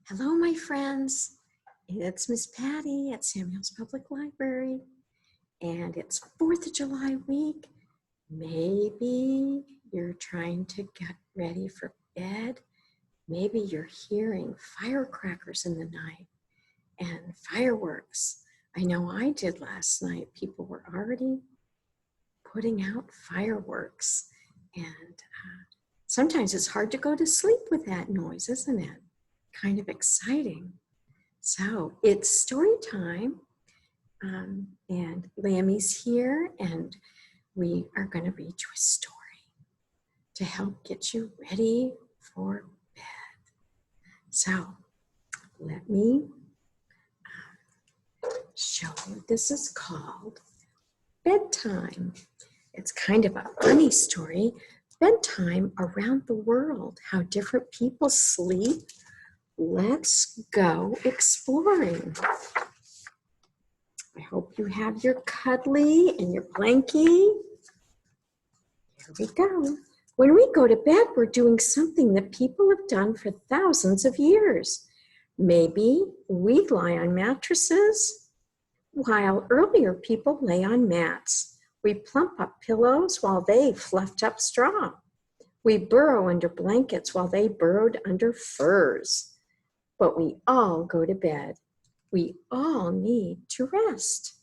Hello, my friends. It's Miss Patty at Samuel's Public Library, and it's 4th of July week. Maybe you're trying to get ready for bed. Maybe you're hearing firecrackers in the night and fireworks. I know I did last night. People were already putting out fireworks, and sometimes it's hard to go to sleep with that noise, isn't it? Kind of exciting. So it's story time, and Lammy's here, and we are going to read you a story to help get you ready for bed. So let me show you. This is called Bedtime. It's kind of a funny story. Bedtime around the world, how different people sleep. Let's go exploring. I hope you have your cuddly and your blankie. Here we go. When we go to bed, we're doing something that people have done for thousands of years. Maybe we lie on mattresses, while earlier people lay on mats. We plump up pillows while they fluffed up straw. We burrow under blankets while they burrowed under furs. But we all go to bed. We all need to rest.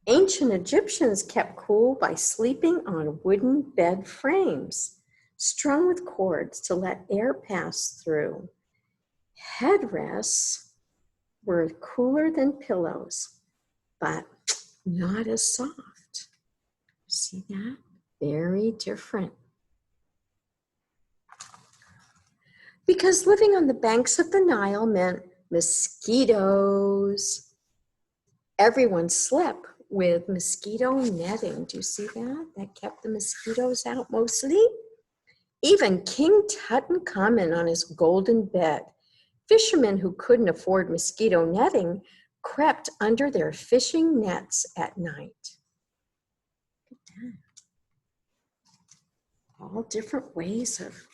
Ancient Egyptians kept cool by sleeping on wooden bed frames, strung with cords to let air pass through. Headrests were cooler than pillows, but not as soft. See that? Very different. Because living on the banks of the Nile meant mosquitoes. Everyone slept with mosquito netting. Do you see that? That kept the mosquitoes out mostly. Even King Tutankhamun on his golden bed. Fishermen who couldn't afford mosquito netting crept under their fishing nets at night. Look at that. All different ways of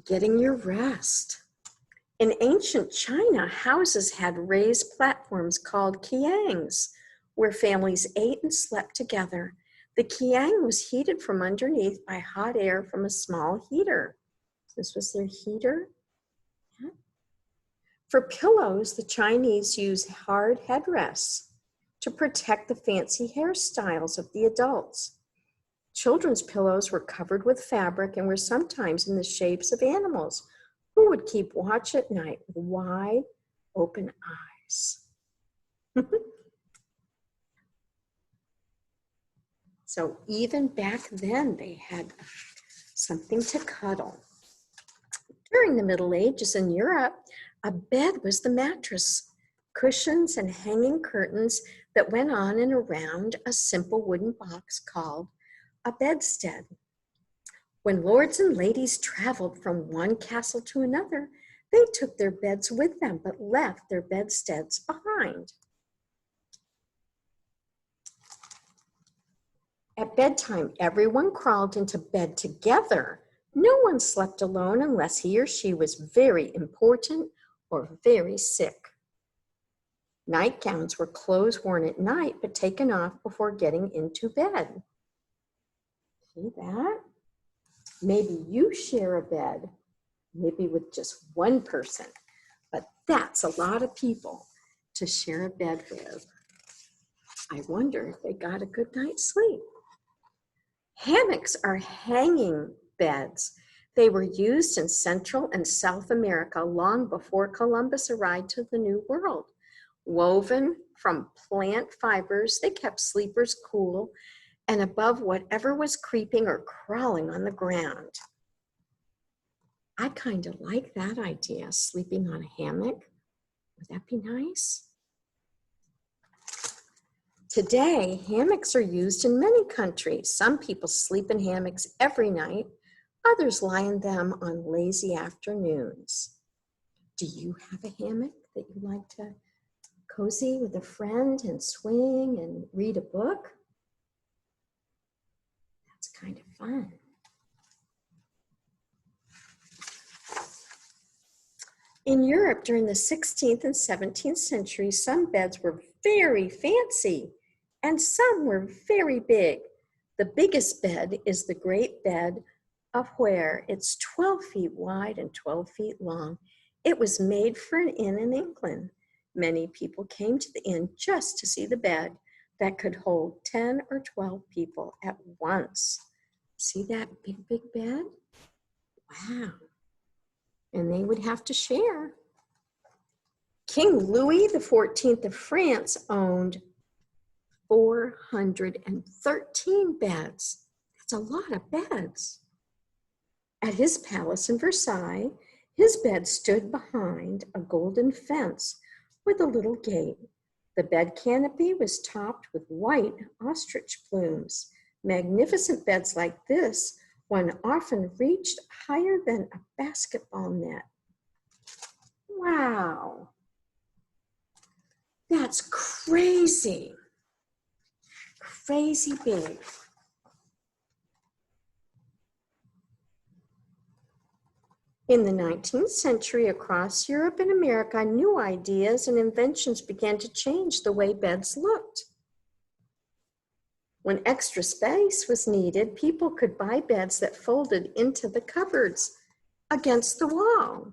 getting your rest. In ancient China, houses had raised platforms called qiangs, where families ate and slept together. The qiang was heated from underneath by hot air from a small heater. This was their heater. Yeah. For pillows, the Chinese used hard headrests to protect the fancy hairstyles of the adults. Children's pillows were covered with fabric and were sometimes in the shapes of animals who would keep watch at night with wide open eyes. So even back then, they had something to cuddle. During the Middle Ages in Europe, a bed was the mattress, cushions and hanging curtains that went on and around a simple wooden box called a bedstead. When lords and ladies traveled from one castle to another, they took their beds with them, but left their bedsteads behind. At bedtime, everyone crawled into bed together. No one slept alone unless he or she was very important or very sick. Nightgowns were clothes worn at night, but taken off before getting into bed. See that? Maybe you share a bed, maybe with just one person, but that's a lot of people to share a bed with. I wonder if they got a good night's sleep. Hammocks are hanging beds. They were used in Central and South America long before Columbus arrived to the New World. Woven from plant fibers, they kept sleepers cool and above whatever was creeping or crawling on the ground. I kind of like that idea, sleeping on a hammock. Would that be nice? Today, hammocks are used in many countries. Some people sleep in hammocks every night. Others lie in them on lazy afternoons. Do you have a hammock that you like to cozy with a friend and swing and read a book? That's kind of fun. In Europe during the 16th and 17th centuries, some beds were very fancy and some were very big. The biggest bed is the Great Bed of Ware. It's 12 feet wide and 12 feet long. It was made for an inn in England. Many people came to the inn just to see the bed that could hold 10 or 12 people at once. See that big, big bed? Wow. And they would have to share. King Louis XIV of France owned 413 beds. That's a lot of beds. At his palace in Versailles, his bed stood behind a golden fence with a little gate. The bed canopy was topped with white ostrich plumes. Magnificent beds like this one often reached higher than a basketball net. Wow, that's crazy, crazy big. In the 19th century, across Europe and America, new ideas and inventions began to change the way beds looked. When extra space was needed, people could buy beds that folded into the cupboards against the wall.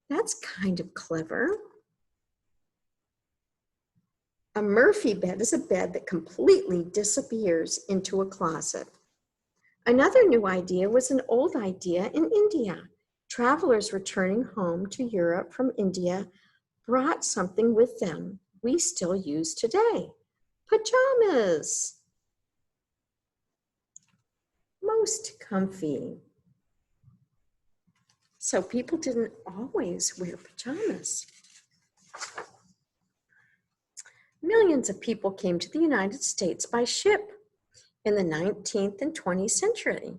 That's kind of clever. A Murphy bed is a bed that completely disappears into a closet. Another new idea was an old idea in India. Travelers returning home to Europe from India brought something with them we still use today: pajamas. Most comfy. So people didn't always wear pajamas. Millions of people came to the United States by ship in the 19th and 20th century.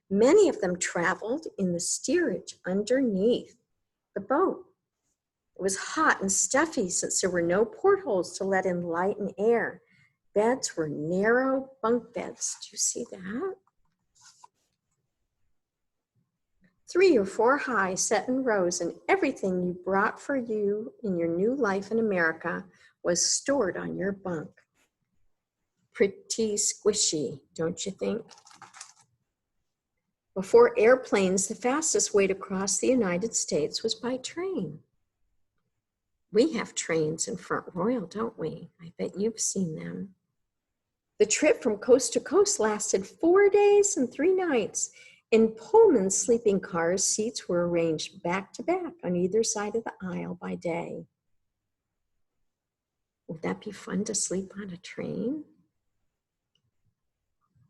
Many of them traveled in the steerage underneath the boat. It was hot and stuffy since there were no portholes to let in light and air. Beds were narrow bunk beds. Do you see that? 3 or 4 high, set in rows, and everything you brought for you in your new life in America was stored on your bunk. Pretty squishy, don't you think? Before airplanes, the fastest way to cross the United States was by train. We have trains in Front Royal, don't we? I bet you've seen them. The trip from coast to coast lasted 4 days and 3 nights. In Pullman sleeping cars, seats were arranged back to back on either side of the aisle by day. Would that be fun to sleep on a train?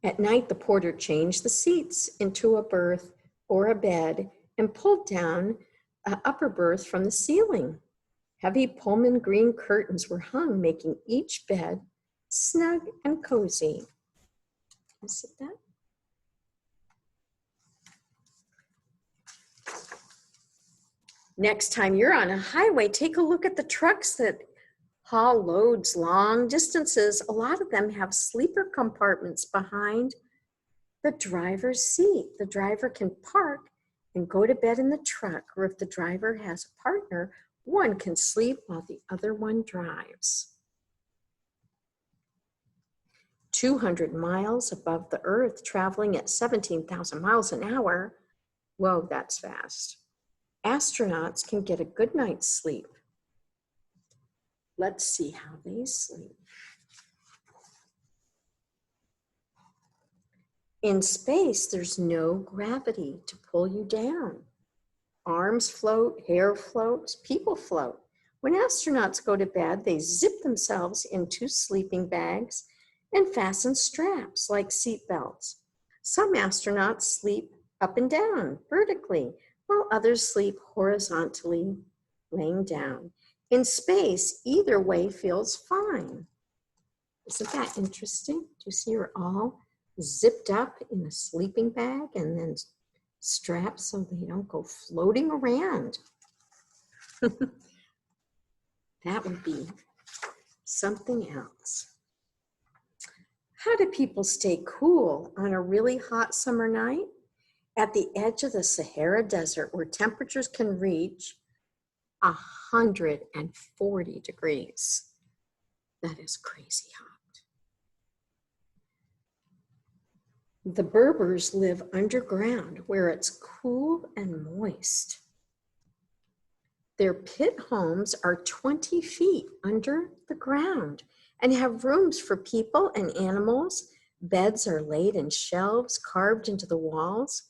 At night, the porter changed the seats into a berth or a bed and pulled down an upper berth from the ceiling. Heavy Pullman green curtains were hung, making each bed snug and cozy. Can you see that? Next time you're on a highway, take a look at the trucks that haul loads long distances. A lot of them have sleeper compartments behind the driver's seat. The driver can park and go to bed in the truck, or if the driver has a partner, one can sleep while the other one drives. 200 miles above the earth, traveling at 17,000 miles an hour. Whoa, that's fast. Astronauts can get a good night's sleep. Let's see how they sleep. In space, there's no gravity to pull you down. Arms float, hair floats, people float. When astronauts go to bed, they zip themselves into sleeping bags and fasten straps like seat belts. Some astronauts sleep up and down, vertically, while others sleep horizontally, laying down. In space, either way feels fine. Isn't that interesting? Do you see you're all zipped up in a sleeping bag and then strapped so they don't go floating around? That would be something else. How do people stay cool on a really hot summer night? At the edge of the Sahara Desert, where temperatures can reach 140 degrees. That is crazy hot. The Berbers live underground where it's cool and moist. Their pit homes are 20 feet under the ground and have rooms for people and animals. Beds are laid in shelves carved into the walls.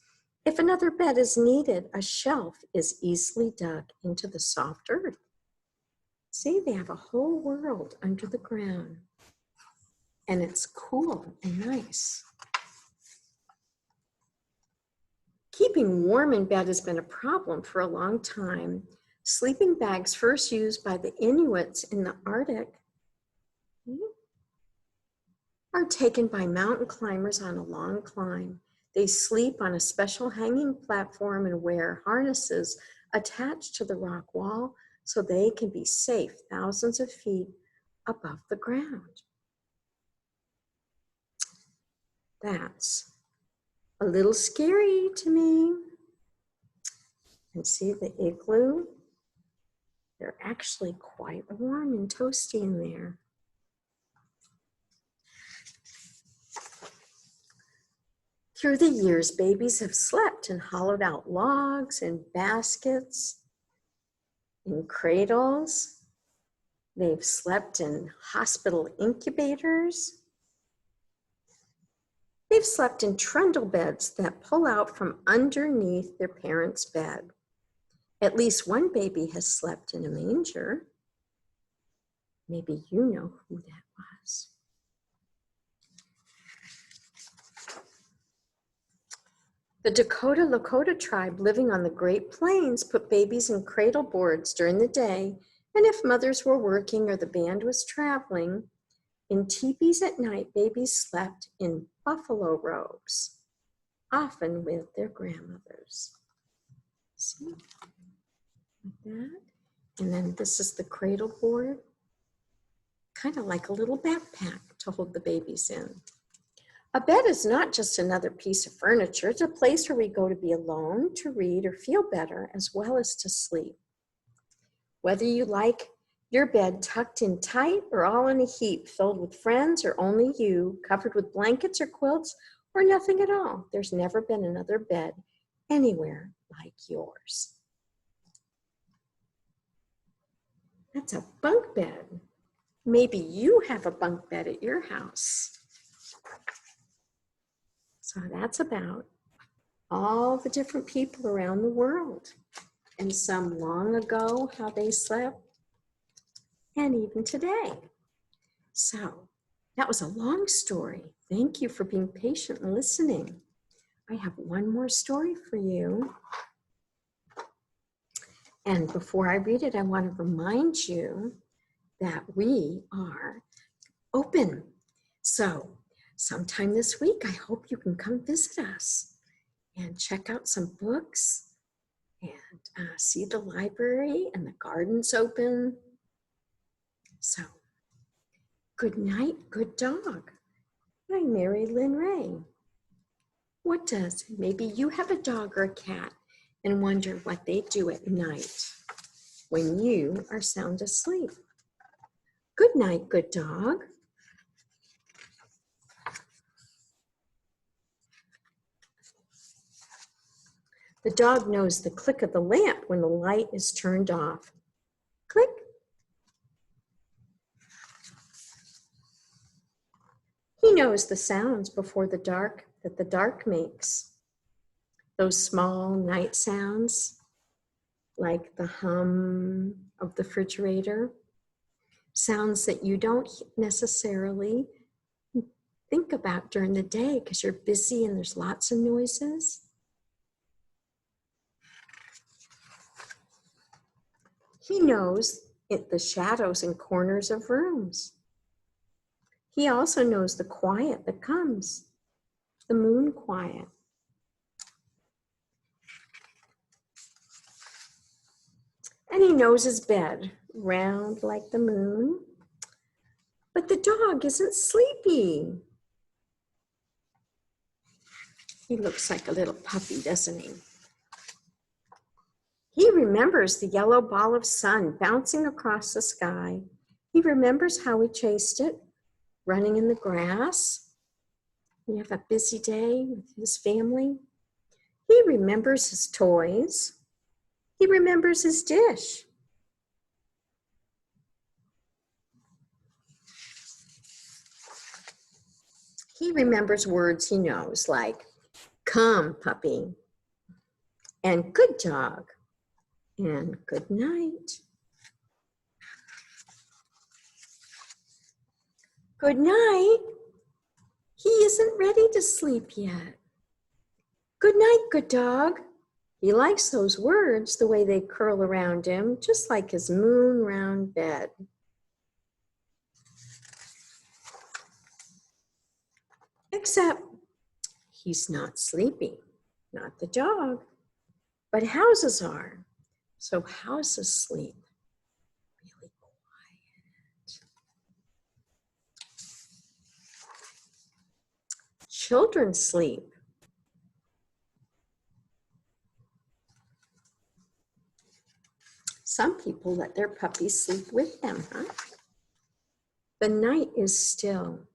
If another bed is needed, a shelf is easily dug into the soft earth. See, they have a whole world under the ground, and it's cool and nice. Keeping warm in bed has been a problem for a long time. Sleeping bags first used by the Inuits in the Arctic are taken by mountain climbers on a long climb. They sleep on a special hanging platform and wear harnesses attached to the rock wall so they can be safe thousands of feet above the ground. That's a little scary to me. And see the igloo? They're actually quite warm and toasty in there. Through the years, babies have slept in hollowed out logs and baskets, in cradles. They've slept in hospital incubators. They've slept in trundle beds that pull out from underneath their parents' bed. At least one baby has slept in a manger. Maybe you know who that was. The Dakota Lakota tribe living on the Great Plains put babies in cradle boards during the day, and if mothers were working or the band was traveling, in teepees at night, babies slept in buffalo robes, often with their grandmothers. See, like that. And then this is the cradle board, kind of like a little backpack to hold the babies in. A bed is not just another piece of furniture. It's a place where we go to be alone, to read, or feel better, as well as to sleep. Whether you like your bed tucked in tight or all in a heap, filled with friends or only you, covered with blankets or quilts, or nothing at all, there's never been another bed anywhere like yours. That's a bunk bed. Maybe you have a bunk bed at your house. So that's about all the different people around the world, and some long ago, how they slept, and even today. So that was a long story. Thank you for being patient and listening. I have one more story for you. And before I read it, I want to remind you that we are open. So sometime this week, I hope you can come visit us and check out some books and see the library, and the garden's open. So, Good Night, Good Dog by Mary Lynn Ray. What does, maybe you have a dog or a cat and wonder what they do at night when you are sound asleep. Good night, good dog. The dog knows the click of the lamp when the light is turned off. Click. He knows the sounds before the dark that the dark makes. Those small night sounds, like the hum of the refrigerator, sounds that you don't necessarily think about during the day because you're busy and there's lots of noises. He knows the shadows and corners of rooms. He also knows the quiet that comes, the moon quiet. And he knows his bed, round like the moon. But the dog isn't sleepy. He looks like a little puppy, doesn't he? He remembers the yellow ball of sun bouncing across the sky. He remembers how he chased it, running in the grass. You have a busy day with his family. He remembers his toys. He remembers his dish. He remembers words he knows like, come, puppy, and good dog, and good night. Good night. He isn't ready to sleep yet. Good night, good dog. He likes those words, the way they curl around him, just like his moon round bed. Except he's not sleepy, not the dog, but houses are. So houses sleep really quiet. Children sleep. Some people let their puppies sleep with them, huh? The night is still.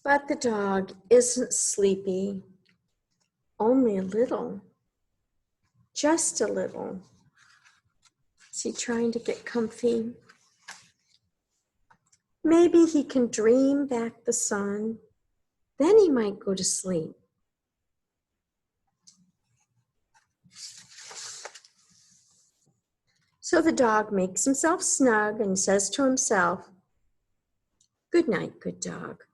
But the dog isn't sleepy, only a little, just a little. Is he trying to get comfy? Maybe he can dream back the sun, then he might go to sleep. So the dog makes himself snug and says to himself, good night, good dog.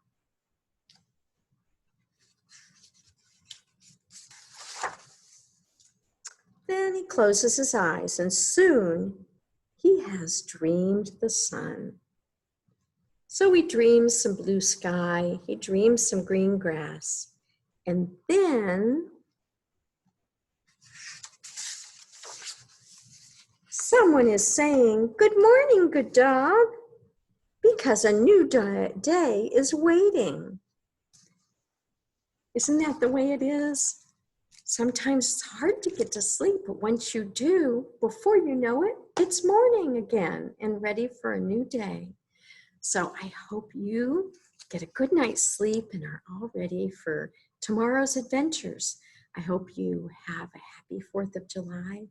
Then he closes his eyes and soon he has dreamed the sun. So he dreams some blue sky, he dreams some green grass, and then someone is saying, good morning, good dog, because a new day is waiting. Isn't that the way it is? Sometimes it's hard to get to sleep, but once you do, before you know it, it's morning again and ready for a new day. So I hope you get a good night's sleep and are all ready for tomorrow's adventures. I hope you have a happy 4th of July,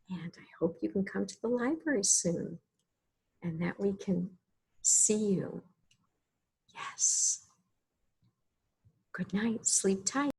and I hope you can come to the library soon and that we can see you. Yes. Good night. Sleep tight.